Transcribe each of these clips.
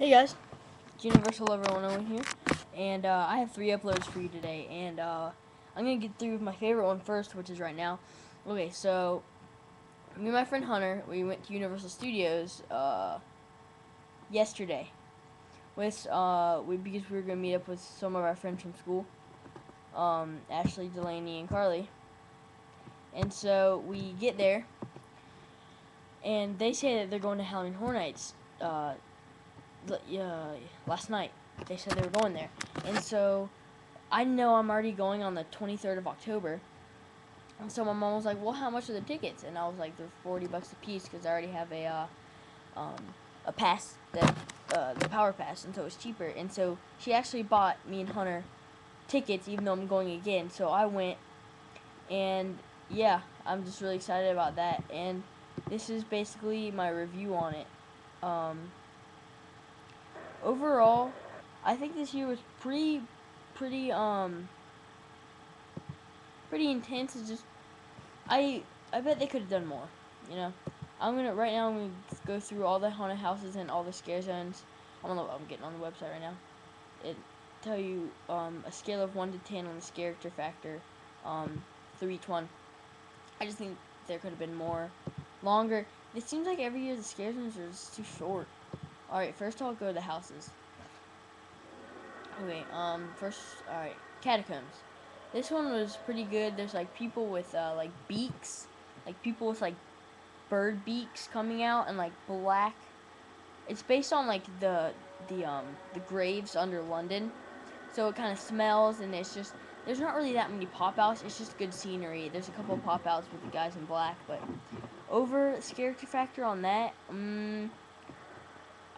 Hey guys, it's Universal Lover 101 here, and I have 3 uploads for you today, and I'm going to get through with my favorite one first, which is right now. Okay, so, me and my friend Hunter, we went to Universal Studios yesterday, because we were going to meet up with some of our friends from school, Ashley, Delaney, and Carly, and so we get there, and they say that they're going to Halloween Horror Nights, last night. They said they were going there. And so I know I'm already going on the 23rd of October. And so my mom was like, well, how much are the tickets? And I was like, they're $40 a piece because I already have a pass, that the power pass, and so it's cheaper. And so she actually bought me and Hunter tickets, even though I'm going again. So I went, and yeah, I'm just really excited about that. And this is basically my review on it. Overall, I think this year was pretty intense. It's just I bet they could have done more. You know, I'm gonna go through all the haunted houses and all the scare zones. I'm getting on the website right now. It tell you a scale of 1 to 10 on the character factor through each one. I just think there could have been more, longer. It seems like every year the scare zones are just too short. All right, first I'll go to the houses. Okay, alright, catacombs. This one was pretty good. There's like people with like beaks, like people with like bird beaks coming out, and like black. It's based on like the graves under London, so it kind of smells, and it's just there's not really that many pop outs. It's just good scenery. There's a couple of pop outs with the guys in black, but over character factor on that,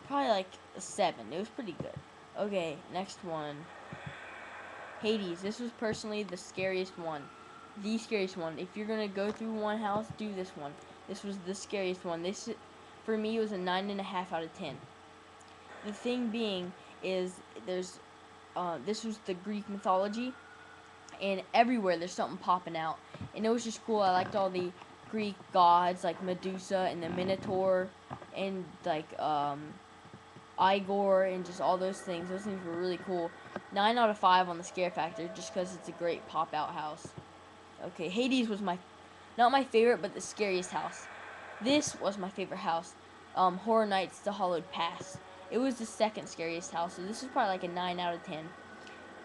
probably like a 7. It was pretty good. Okay, next one. Hades. This was personally the scariest one. The scariest one. If you're going to go through one house, do this one. This was the scariest one. This, for me, was a 9.5 out of 10. The thing being is this was the Greek mythology, and everywhere there's something popping out. And it was just cool. I liked all the Greek gods, like Medusa and the Minotaur, and like, Igor, and just all those things. Those things were really cool. 9 out of 5 on the scare factor, just because it's a great pop-out house. Okay, Hades was not my favorite, but the scariest house. This was my favorite house. Horror Nights: The Hollowed Past. It was the second scariest house, so this is probably like a 9 out of 10.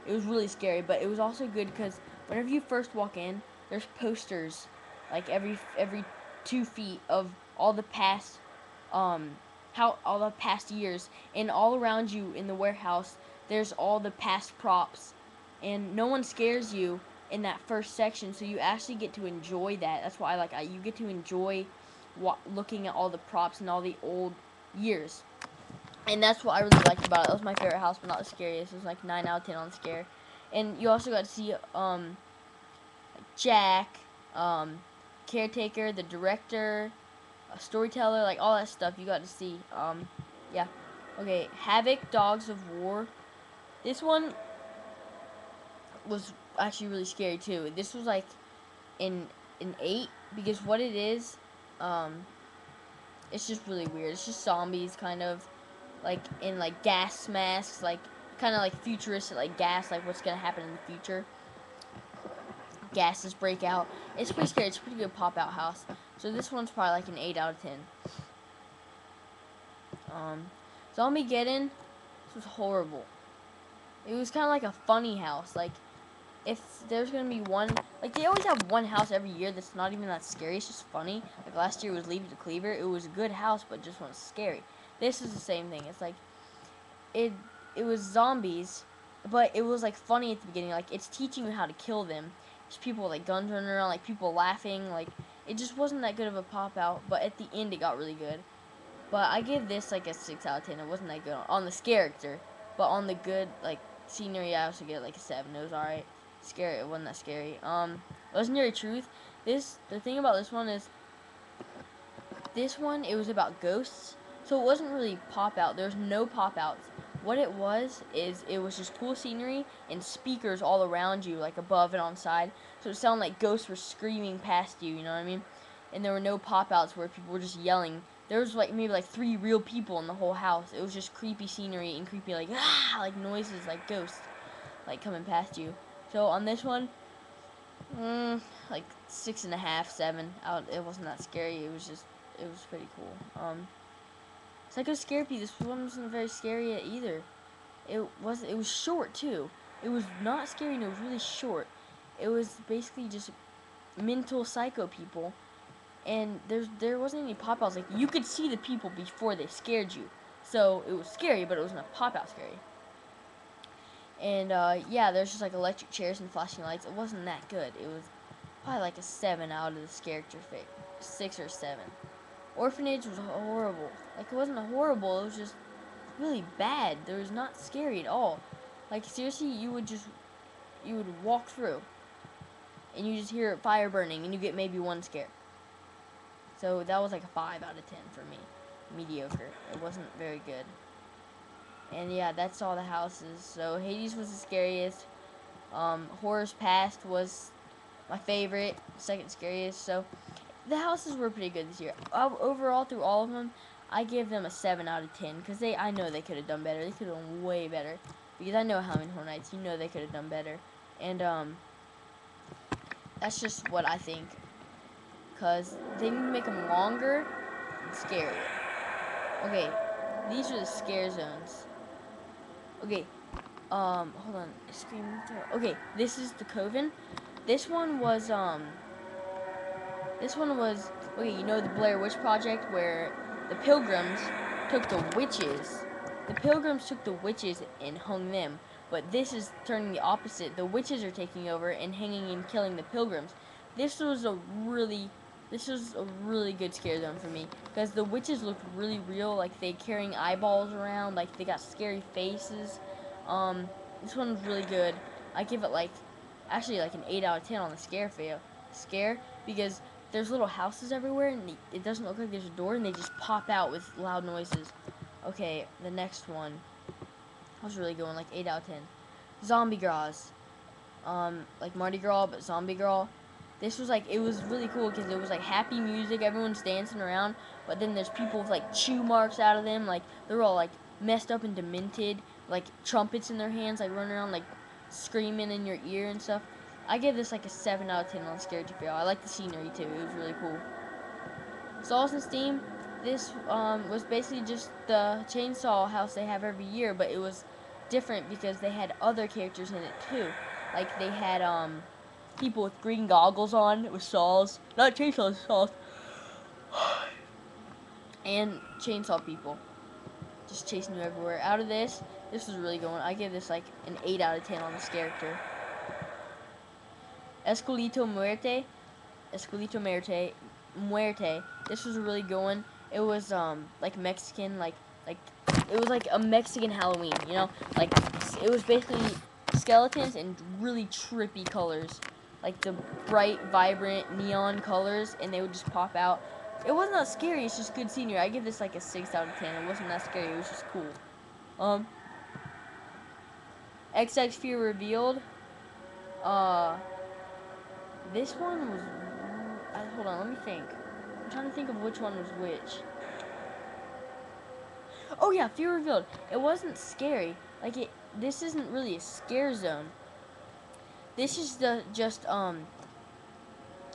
It was really scary, but it was also good because whenever you first walk in, there's posters, like every 2 feet of all the past, all the past years, and all around you in the warehouse there's all the past props, and no one scares you in that first section, so you actually get to enjoy that. That's why you get to enjoy looking at all the props and all the old years, and that's what I really liked about it. That was my favorite house, but not the scariest. It was like 9 out of 10 on the scare. And you also got to see Jack, caretaker, the director, a storyteller, like all that stuff you got to see. Yeah. Okay, Havoc, Dogs of War. This one was actually really scary too. This was like an 8, because what it is, it's just really weird. It's just zombies kind of like in like gas masks, like kind of like futuristic, like gas, like what's gonna happen in the future. Gases break out. It's pretty scary. It's a pretty good pop out house. So this one's probably like an 8 out of 10. Zombiegeddon, this was horrible. It was kind of like a funny house. Like, if there's gonna be one, like they always have one house every year that's not even that scary. It's just funny. Like last year was Leave It to Cleaver. It was a good house, but just wasn't scary. This is the same thing. It's like it was zombies, but it was like funny at the beginning. Like it's teaching you how to kill them. There's people with like guns running around, like people laughing. Like it just wasn't that good of a pop out. But at the end, it got really good. But I give this like a 6 out of 10. It wasn't that good on the character, but on the good like scenery, I also get like a 7. It was alright. Scary, it wasn't that scary. Legendary Truth. The thing about this one is, it was about ghosts, so it wasn't really pop out. There's no pop outs. What it was is it was just cool scenery and speakers all around you, like above and on side. So it sounded like ghosts were screaming past you. You know what I mean? And there were no pop outs where people were just yelling. there was like maybe like 3 real people in the whole house. It was just creepy scenery and creepy like noises like ghosts like coming past you. So on this one, like 6.5, 7. It wasn't that scary. It was pretty cool. Psycho Scarapy, this one wasn't very scary either. It was short too. It was not scary and it was really short. It was basically just mental psycho people, and there wasn't any pop outs. Like, you could see the people before they scared you, so it was scary, but it wasn't a pop out scary. And yeah, there's just like electric chairs and flashing lights. It wasn't that good. It was probably like a 7 out of this character fit, 6 or 7. Orphanage was horrible. Like, it wasn't horrible. It was just really bad. There was not scary at all. Like, seriously, you would walk through, and you just hear fire burning, and you get maybe 1 scare. So that was like a 5 out of 10 for me. Mediocre. It wasn't very good. And yeah, that's all the houses. So Hades was the scariest. Horror's Past was my favorite, second scariest. So the houses were pretty good this year. Overall, through all of them, I give them a 7 out of 10 because I know they could have done better. They could have done way better, because I know Halloween Horror Nights. You know they could have done better, and that's just what I think. Because they need to make them longer and scarier. Okay, these are the scare zones. Okay, hold on. Okay, this is the Coven. This one was, okay, you know the Blair Witch Project, where the pilgrims took the witches. The pilgrims took the witches and hung them. But this is turning the opposite. The witches are taking over and hanging and killing the pilgrims. This was a really good scare zone for me, because the witches looked really real, like they carrying eyeballs around, like they got scary faces. This one was really good. I give it actually like an 8 out of 10 on the scare, because there's little houses everywhere, and it doesn't look like there's a door, and they just pop out with loud noises. Okay, the next one was really good one, like 8 out of 10. Zombie Gras. Like Mardi Gras, but Zombie Gras. This was like, it was really cool because it was like happy music, everyone's dancing around, but then there's people with like chew marks out of them, like they're all like messed up and demented, like trumpets in their hands, like running around like screaming in your ear and stuff. I give this like a 7 out of 10 on Scary to Feel. I like the scenery too, it was really cool. Sauce and Steam, this was basically just the chainsaw house they have every year, but it was different because they had other characters in it too. Like they had people with green goggles on with saws, not chainsaws, saws, and chainsaw people just chasing you everywhere. Out of this was really good one. I give this like an 8 out of 10 on this character. Esquelito Muerte. This was a really good one. It was like Mexican, like it was like a Mexican Halloween, you know? Like it was basically skeletons in really trippy colors, like the bright, vibrant neon colors, and they would just pop out. It wasn't that scary. It's just good scenery. I give this like a 6 out of 10. It wasn't that scary. It was just cool. XX Fear Revealed. This one was. Hold on, let me think. I'm trying to think of which one was which. Oh yeah, Fear Revealed. It wasn't scary. Like this isn't really a scare zone. This is just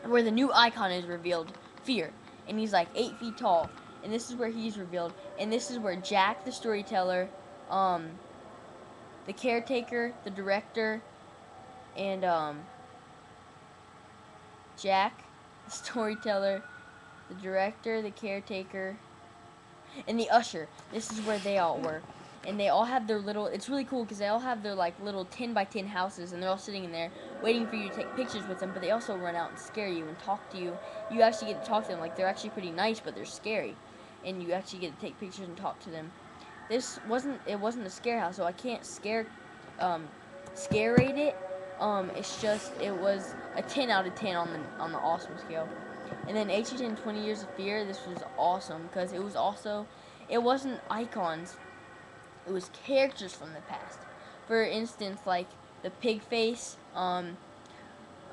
where the new icon is revealed, Fear, and he's like 8 feet tall, and this is where he's revealed, and this is where Jack the storyteller, the caretaker, the director, and Jack the storyteller, the director, the caretaker, and the usher. This is where they all were. And they all have their little, it's really cool because they all have their like little 10 by 10 houses, and they're all sitting in there waiting for you to take pictures with them, but they also run out and scare you and talk to you. You actually get to talk to them. Like, they're actually pretty nice, but they're scary. And you actually get to take pictures and talk to them. It wasn't a scare house, so I can't scare rate it. It's just, it was a 10 out of 10 on the awesome scale. And then HHN 20 Years of Fear, this was awesome because it wasn't icons, it was characters from the past. For instance, like the pig face, and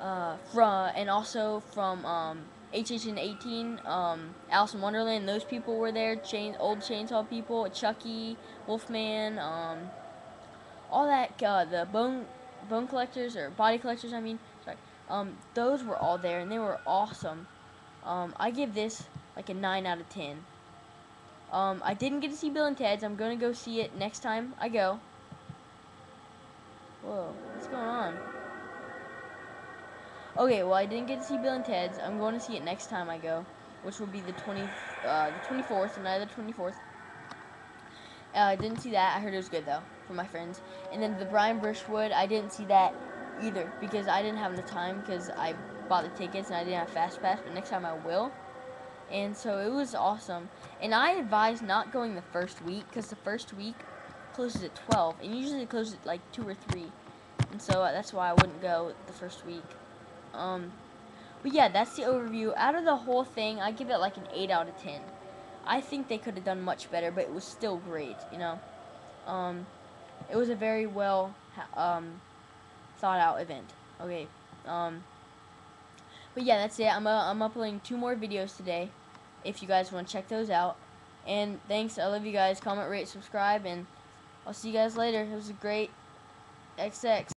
also from HH and 18, Alice in Wonderland, those people were there. Old Chainsaw people, Chucky, Wolfman, all that. The bone collectors or body collectors. I mean, sorry. Those were all there, and they were awesome. I give this like a 9 out of 10. I didn't get to see Bill and Ted's. I'm gonna go see it next time I go. Whoa, what's going on? Okay, well, I didn't get to see Bill and Ted's. I'm going to see it next time I go, which will be the 24th, the night of the 24th. I didn't see that. I heard it was good, though, from my friends. And then the Brian Brushwood, I didn't see that either because I didn't have the time because I bought the tickets and I didn't have Fast Pass, but next time I will. And so it was awesome. And I advise not going the first week because the first week closes at 12, and usually it closes at like 2 or 3. And so that's why I wouldn't go the first week. But yeah, that's the overview. Out of the whole thing, I give it like an 8 out of 10. I think they could have done much better, but it was still great, you know. It was a very well thought out event. Okay. But yeah, that's it. I'm uploading 2 more videos today, if you guys want to check those out. And thanks. I love you guys. Comment, rate, subscribe, and I'll see you guys later. It was a great XX.